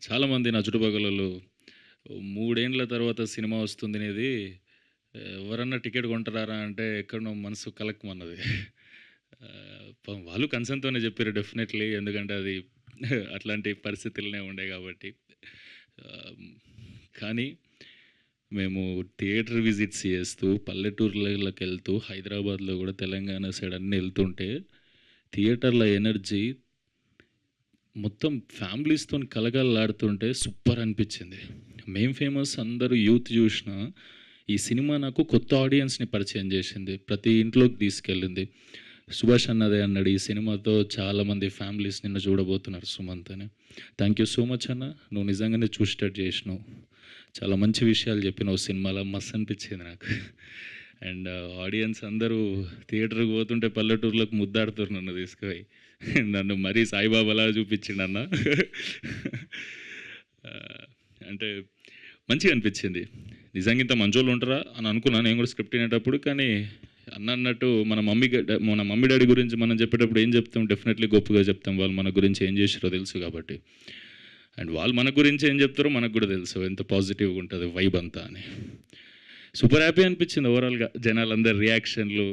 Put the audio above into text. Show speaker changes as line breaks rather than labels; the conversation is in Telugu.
చాలామంది నా చుట్టుపక్కలలో 3 ఏండ్ల తర్వాత సినిమా వస్తుందనేది ఎవరన్నా టికెట్ కొంటారా అంటే ఎక్కడనో మనసు కలక్కుమన్నది. పాపం వాళ్ళు కన్సర్న్‌తోనే చెప్పారు డెఫినెట్‌లీ. ఎందుకంటే అది అట్లాంటి పరిస్థితులనే ఉండే కాబట్టి. ఆహ్, కానీ మేము థియేటర్ విజిట్స్ చేస్తూ, పల్లెటూర్లలోకెళ్తూ, హైదరాబాద్‌లో కూడా తెలంగాణ సైడ్ అన్నీ ఎళ్తుంటే థియేటర్‌ల ఎనర్జీ మొత్తం ఫ్యామిలీస్‌తోని కలగలలాడుతుంటే సూపర్ అనిపించింది. మేం ఫేమస్ అందరూ యూత్ చూషినా, ఈ సినిమా నాకు కొత్త ఆడియన్స్‌ని పరిచయం చేసింది. ప్రతి ఇంట్లోకి తీసుకెళ్ళింది. సుభాష్ అన్న అదే అన్నాడు, "ఈ సినిమాతో చాలామంది ఫ్యామిలీస్ నిన్ను చూడబోతున్నారు సుమంత్" అని. థ్యాంక్ యూ సో మచ్ అన్న. నువ్వు నిజంగానే చూసేటట్టు చేసినావు. చాలా మంచి విషయాలు చెప్పినావు సినిమాలో. మస్తు అనిపించింది నాకు. అండ్ ఆడియన్స్ అందరూ థియేటర్‌కి పోతుంటే పల్లెటూర్లోకి ముద్దాడుతుర్రు నన్ను తీసుకుపోయి. నన్ను మరీ సాయిబాబాలాగా చూపించిండన్న. అంటే మంచిగా అనిపించింది. నిజంగా ఇంత మంచోళ్ళు ఉంటారా అని అనుకున్నా నేను కూడా స్క్రిప్ట్ వినేటప్పుడు. కానీ అన్నట్టు మన మమ్మీ డాడీ గురించి మనం చెప్పేటప్పుడు ఏం చెప్తాం, డెఫినెట్లీ గొప్పగా చెప్తాం. వాళ్ళు మన గురించి ఏం చేసారో తెలుసు కాబట్టి. అండ్ వాళ్ళు మన గురించి ఏం చెప్తారో మనకు కూడా తెలుసు, ఎంత పాజిటివ్గా ఉంటుంది వైబ్ అంతా అని. సూపర్ హ్యాపీ అనిపించింది ఓవరాల్గా. జనాలందరి రియాక్షన్లు